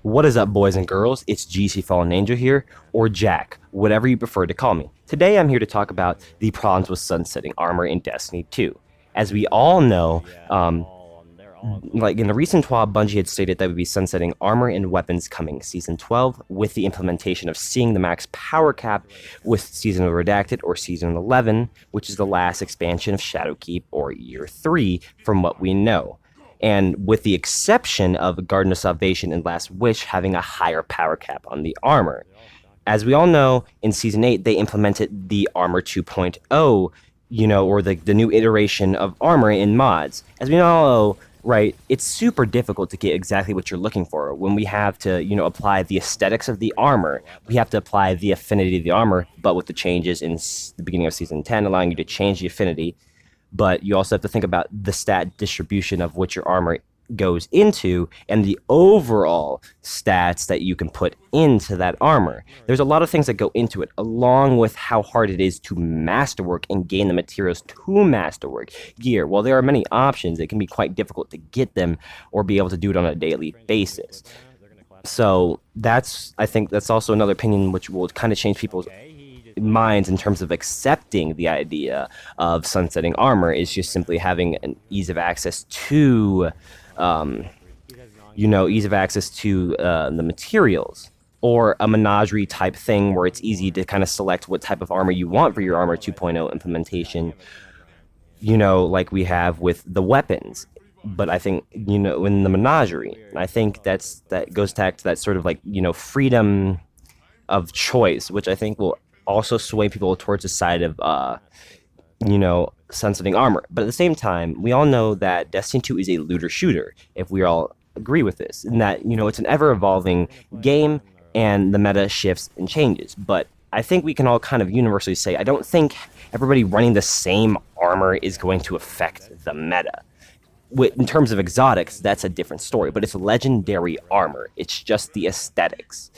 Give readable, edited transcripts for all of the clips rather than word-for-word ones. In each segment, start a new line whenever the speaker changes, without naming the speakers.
What is up, boys and girls? It's GC Fallen Angel here, or Jack, whatever you prefer to call me. Today I'm here to talk about the problems with sunsetting armor in Destiny 2. As we all know, like in the recent TWAB, Bungie had stated that we would be sunsetting armor and weapons coming Season 12, with the implementation of seeing the max power cap with Season of Redacted or Season 11, which is the last expansion of Shadowkeep or Year 3, from what we know. And with the exception of Garden of Salvation and Last Wish having a higher power cap on the armor. As we all know, in Season 8, they implemented the Armor 2.0, or the new iteration of armor in mods. As we all know, right, it's super difficult to get exactly what you're looking for. When we have to, apply the aesthetics of the armor, we have to apply the affinity of the armor, but with the changes in the beginning of Season 10, allowing you to change the affinity. But you also have to think about the stat distribution of what your armor goes into and the overall stats that you can put into that armor. There's a lot of things that go into it, along with how hard it is to masterwork and gain the materials to masterwork gear. While there are many options, it can be quite difficult to get them or be able to do it on a daily basis. So I think that's also another opinion which will kind of change people's minds in terms of accepting the idea of sunsetting armor, is just simply having an ease of access to the materials, or a menagerie type thing where it's easy to kind of select what type of armor you want for your Armor 2.0 implementation, like we have with the weapons. But I think, in the menagerie, I think that goes back to that sort of freedom of choice, which I think will also sway people towards the side of, sunsetting armor. But at the same time, we all know that Destiny 2 is a looter shooter, if we all agree with this, and that, it's an ever-evolving game, and the meta shifts and changes. But I think we can all kind of universally say, I don't think everybody running the same armor is going to affect the meta. In terms of exotics, that's a different story, but it's legendary armor. It's just the aesthetics.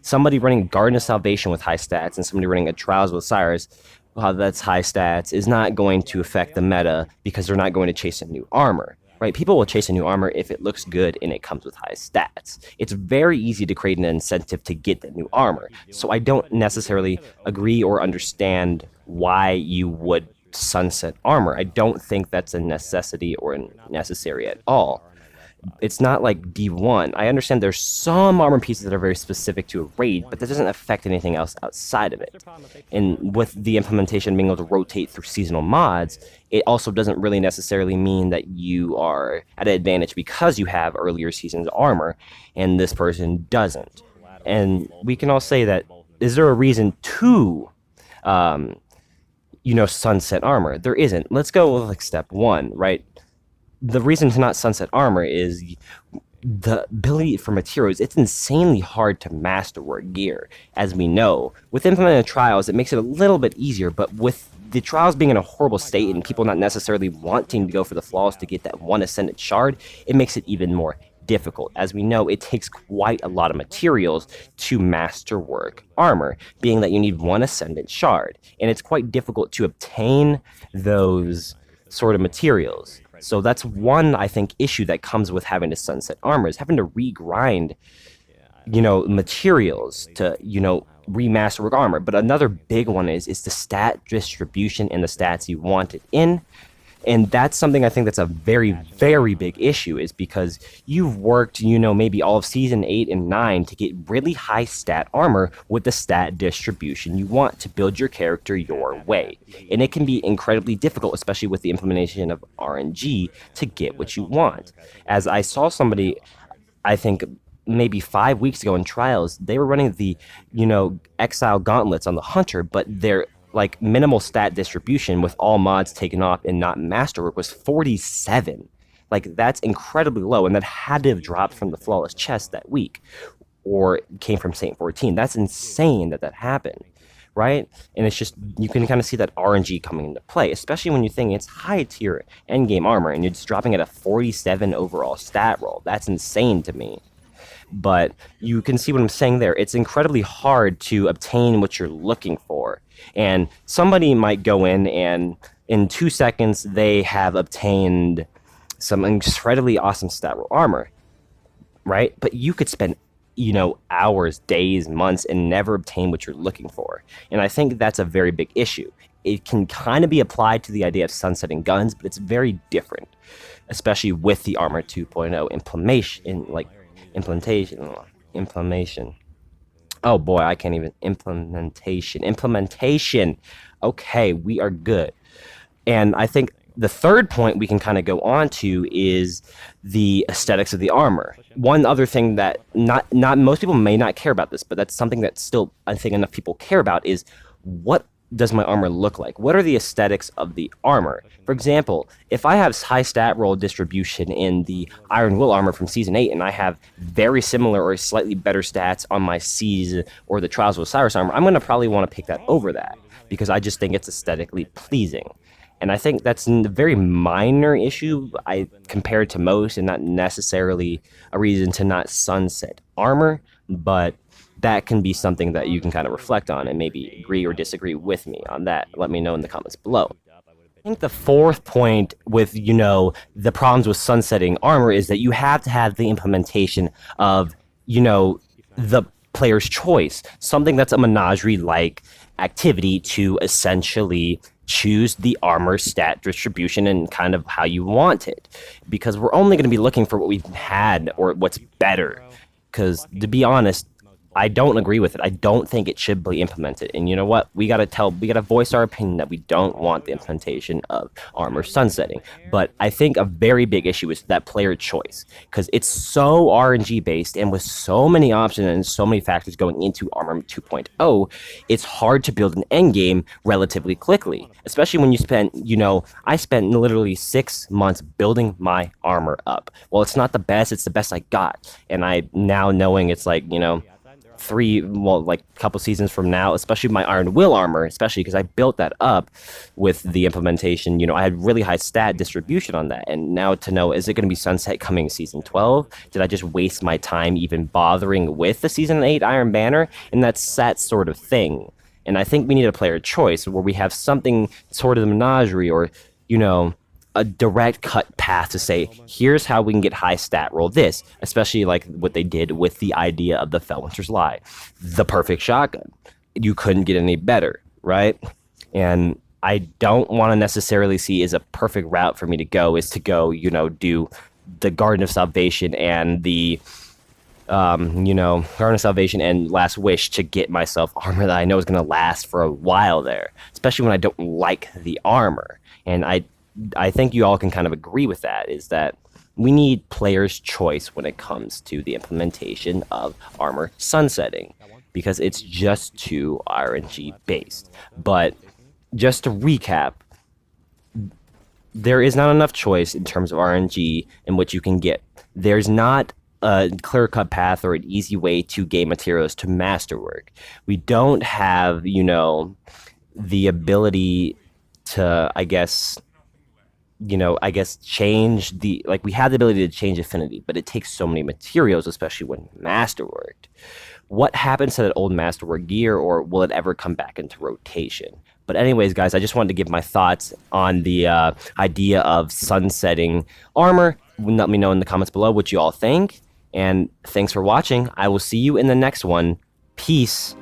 Somebody running Garden of Salvation with high stats and somebody running a Trials with Osiris, that's high stats, is not going to affect the meta because they're not going to chase a new armor, right? People will chase a new armor if it looks good and it comes with high stats. It's very easy to create an incentive to get the new armor. So I don't necessarily agree or understand why you would sunset armor. I don't think that's a necessity or necessary at all. It's not like D1. I understand there's some armor pieces that are very specific to a raid, but that doesn't affect anything else outside of it. And with the implementation being able to rotate through seasonal mods, it also doesn't really necessarily mean that you are at an advantage because you have earlier seasons armor and this person doesn't. And we can all say that, is there a reason to sunset armor? There isn't. Let's go with step one, right? The reason to not sunset armor is the ability for materials. It's insanely hard to masterwork gear, as we know. With implemented trials, it makes it a little bit easier, but with the trials being in a horrible state and people not necessarily wanting to go for the flaws to get that one ascendant shard, it makes it even more difficult. As we know, it takes quite a lot of materials to masterwork armor, being that you need one ascendant shard, and it's quite difficult to obtain those sort of materials. So that's one, I think, issue that comes with having to sunset armor, is having to regrind, materials to, remasterwork armor. But another big one is the stat distribution and the stats you want it in. And that's something I think that's a very, very big issue, is because you've worked, maybe all of Season 8 and 9 to get really high stat armor with the stat distribution you want to build your character your way. And it can be incredibly difficult, especially with the implementation of RNG, to get what you want. As I saw somebody, I think maybe 5 weeks ago in Trials, they were running the, Exile Gauntlets on the Hunter, but they're minimal stat distribution with all mods taken off and not masterwork was 47. That's incredibly low, and that had to have dropped from the Flawless Chest that week, or came from Saint 14. That's insane that happened, right? And it's just, you can kind of see that RNG coming into play, especially when you think it's high tier endgame armor and you're just dropping at a 47 overall stat roll. That's insane to me. but you can see what I'm saying there. It's incredibly hard to obtain what you're looking for. And somebody might go in 2 seconds, they have obtained some incredibly awesome stat roll armor, right? But you could spend, hours, days, months, and never obtain what you're looking for. And I think that's a very big issue. It can kind of be applied to the idea of sunsetting guns, but it's very different, especially with the Armor 2.0 implementation. Oh boy, I can't even implementation. Okay, we are good. And I think the third point we can kind of go on to is the aesthetics of the armor. One other thing that not most people may not care about this, but that's something that still I think enough people care about is what does my armor look like? What are the aesthetics of the armor? For example, if I have high stat roll distribution in the Iron Will armor from Season 8, and I have very similar or slightly better stats on my Season or the Trials of Osiris armor, I'm going to probably want to pick that over that, because I just think it's aesthetically pleasing. And I think that's a very minor issue compared to most, and not necessarily a reason to not sunset armor, but that can be something that you can kind of reflect on and maybe agree or disagree with me on that. Let me know in the comments below. I think the fourth point with, the problems with sunsetting armor is that you have to have the implementation of, the player's choice. Something that's a menagerie-like activity to essentially choose the armor stat distribution and kind of how you want it. Because we're only going to be looking for what we've had or what's better. Because, to be honest, I don't agree with it. I don't think it should be implemented. And you know what? We gotta voice our opinion that we don't want the implementation of armor sunsetting. But I think a very big issue is that player choice, because it's so RNG based, and with so many options and so many factors going into Armor 2.0, it's hard to build an end game relatively quickly. Especially when you spend, I spent literally 6 months building my armor up. Well, it's not the best, it's the best I got. And I now knowing it's like, a couple seasons from now, especially my Iron Will armor, especially because I built that up with the implementation, I had really high stat distribution on that. And now to know, is it going to be sunset coming season 12? Did I just waste my time even bothering with the season 8 Iron Banner? And that's that sort of thing. And I think we need a player choice where we have something sort of the menagerie or, a direct cut path to say, here's how we can get high stat roll this, especially like what they did with the idea of the Felwinter's Lie. The perfect shotgun. You couldn't get any better, right? And I don't want to necessarily see as a perfect route for me to go is to go, do the Garden of Salvation and the Garden of Salvation and Last Wish to get myself armor that I know is going to last for a while there, especially when I don't like the armor. And I think you all can kind of agree with that, is that we need players' choice when it comes to the implementation of armor sunsetting, because it's just too RNG based. But just to recap, there is not enough choice in terms of RNG in what you can get. There's not a clear-cut path or an easy way to gain materials to masterwork. We don't have, the ability to, change we have the ability to change affinity, but it takes so many materials, especially when masterworked. What happens to that old masterwork gear, or will it ever come back into rotation? But anyways, guys, I just wanted to give my thoughts on the idea of sunsetting armor. Let me know in the comments below what you all think, and thanks for watching. I will see you in the next one. Peace.